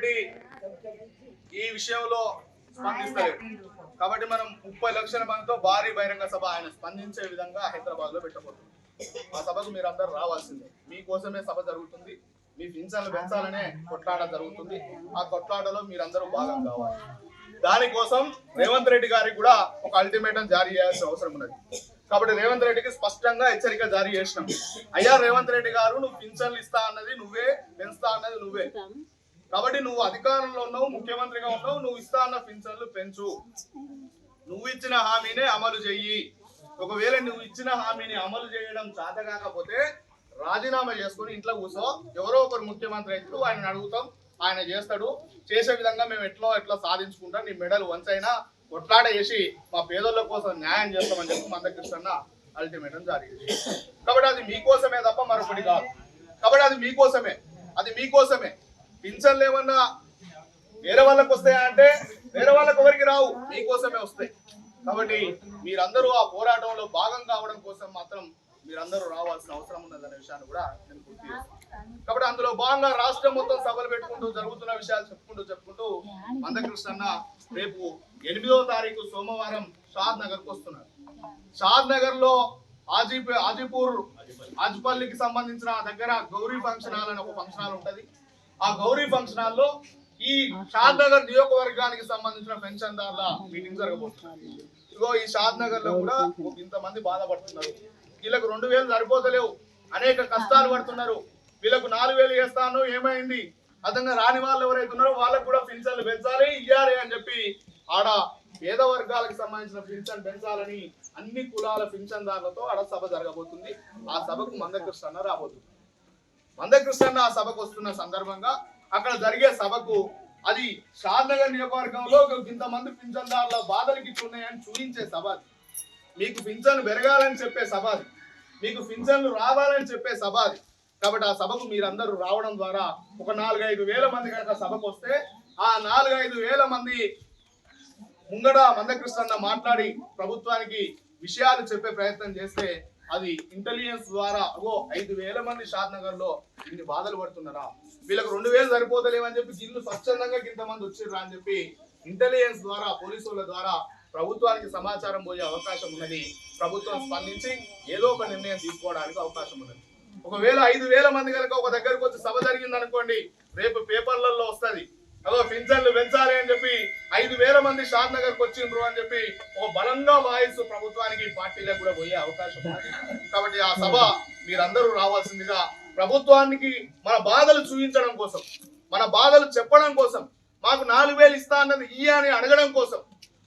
రెడ్డి ఈ విషయంలో స్పందిస్తలేదు కాబట్టి మనం 30 లక్షల మందితో భారీ బహిరంగ సభ ఆయన స్పందించే విధంగా హైదరాబాద్ లో పెట్టబోతుంది. ఆ సభకు మీరు అందరూ రావాల్సిందే. మీకోసమే సభ జరుగుతుంది. మీ పింఛన్లు పెంచాలనే కొట్లాట జరుగుతుంది. ఆ కొట్లాటలో మీరందరూ భాగం కావాలి. దానికోసం రేవంత్ రెడ్డి గారికి కూడా ఒక అల్టిమేటం జారీ చేయాల్సిన అవసరం ఉన్నది. కాబట్టి రేవంత్ రెడ్డికి స్పష్టంగా హెచ్చరిక జారీ చేసినాం. అయ్యా రేవంత్ రెడ్డి గారు, నువ్వు పింఛన్లు ఇస్తా అన్నది నువ్వే, పెంచుతా అన్నది నువ్వే. కాబట్టి నువ్వు అధికారంలో ఉన్నావు, ముఖ్యమంత్రిగా ఉన్నావు, నువ్వు ఇస్తా అన్న పింఛన్లు పెంచు. నువ్వు ఇచ్చిన హామీనే అమలు చెయ్యి. ఒకవేళ నువ్వు ఇచ్చిన హామీని అమలు చేయడం చేత కాకపోతే రాజీనామా చేసుకుని ఇంట్లో కూర్చో. ఎవరో ఒకరు ముఖ్యమంత్రి అయితే ఆయన అడుగుతాం, ఆయన చేస్తాడు. చేసే విధంగా మేము ఎట్లా సాధించుకుంటాం. నీ మెడలు వంచైనా కొట్లాట చేసి మా పేదోళ్ళ కోసం న్యాయం చేస్తామని చెప్పి మందకృష్ణ అల్టిమేటం జారీ చేసి. కాబట్టి అది మీకోసమే తప్ప మరొకటి కాదు. కాబట్టి అది మీకోసమే. పింఛన్లు ఏమన్నా వేరే వాళ్ళకి వస్తాయా అంటే వేరే వాళ్ళకి ఎవరికి రావు, మీకోసమే వస్తాయి. కాబట్టి మీరందరూ ఆ పోరాటంలో భాగం కావడం కోసం మాత్రం మీరందరూ రావాల్సిన అవసరం ఉన్నదనే విషయాన్ని కూడా నేను గుర్తు చేస్తాను. కాబట్టి అందులో భాగంగా రాష్ట్రం మొత్తం సభలు పెట్టుకుంటూ జరుగుతున్న విషయాలు చెప్పుకుంటూ మందకృష్ణ రేపు 8వ తారీఖు సోమవారం షాద్ నగర్ కు వస్తున్నారు. షాద్ నగర్ లో ఆజిపల్లికి సంబంధించిన దగ్గర గౌరీ ఫంక్షన్ హాల్ అని ఒక ఫంక్షన్ హాల్ ఉంటది. ఆ గౌరీ ఫంక్షన్ హాల్లో ఈ షాద్ నగర్ నియోజకవర్గానికి సంబంధించిన పెన్షన్దారుల మీటింగ్ జరగబోతుంది. ఇగో ఈ షాద్ నగర్ లో కూడా ఇంతమంది బాధపడుతున్నారు. వీళ్ళకు 2000 సరిపోతలేవు, అనేక కష్టాలు పడుతున్నారు. వీళ్ళకు 4000 చేస్తాను, ఏమైంది? అదంగా రాని వాళ్ళు ఎవరైతే ఉన్నారో వాళ్ళకు కూడా పింఛన్లు పెంచాలి, ఇయ్యాలి అని చెప్పి ఆడ పేద వర్గాలకు సంబంధించిన పింఛన్ పెంచాలని అన్ని కులాల పింఛన్దారులతో ఆడ సభ జరగబోతుంది. ఆ సభకు మందకృష్ణ రాబోతుంది. మందకృష్ణ ఆ సభకు వస్తున్న సందర్భంగా అక్కడ జరిగే సభకు అది షాద్ నగర్ నియోజకవర్గంలో ఇంతమంది పింఛన్దారుల బాధలకి ఉన్నాయని చూపించే సభ. మీకు పింఛన్లు పెరగాలని చెప్పే సభ, మీకు పింఛన్లు రావాలని చెప్పే సభ. కాబట్టి ఆ సభకు మీరందరూ రావడం ద్వారా ఒక 4-5 వేల మంది కనుక సభకు వస్తే ఆ 4-5 వేల మంది ముంగడ మందకృష్ణ మాట్లాడి ప్రభుత్వానికి విషయాలు చెప్పే ప్రయత్నం చేస్తే అది ఇంటెలిజెన్స్ ద్వారా 5,000 మంది షాద్ నగర్ లో ఇన్ని బాధలు పడుతున్నారా, వీళ్ళకు 2,000 సరిపోతలేవని చెప్పి గిల్లు స్వచ్ఛందంగా ఇంతమంది వచ్చిర్రా అని చెప్పి ఇంటెలిజెన్స్ ద్వారా, పోలీసుల ద్వారా ప్రభుత్వానికి సమాచారం పోయే అవకాశం ఉన్నది. ప్రభుత్వం స్పందించి ఏదో ఒక నిర్ణయం తీసుకోవడానికి అవకాశం ఉన్నది. ఒకవేళ 5,000 మంది కనుక ఒక దగ్గరకు వచ్చి సభ జరిగింది అనుకోండి, రేపు పేపర్లలో వస్తుంది పింఛన్లు పెంచాలి అని చెప్పి 5,000 మంది షాద్ నగర్ కు వచ్చిండ్రు అని చెప్పి ఒక బలంగా వాయిస్ ప్రభుత్వానికి, పార్టీలకు కూడా పోయే అవకాశం ఉన్నది. కాబట్టి ఆ సభ మీరందరూ రావాల్సిందిగా, ప్రభుత్వానికి మన బాధలు చూపించడం కోసం, మన బాధలు చెప్పడం కోసం, మాకు 4,000 ఇస్తా అన్నది ఇయ్యని అడగడం కోసం,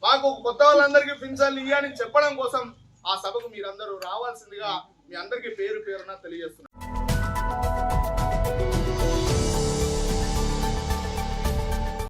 మాకు కొత్త వాళ్ళందరికీ పింఛన్లు ఇయ్యని చెప్పడం కోసం ఆ సభకు మీరందరూ రావాల్సిందిగా మీ అందరికీ పేరున తెలియజేస్తున్నాను.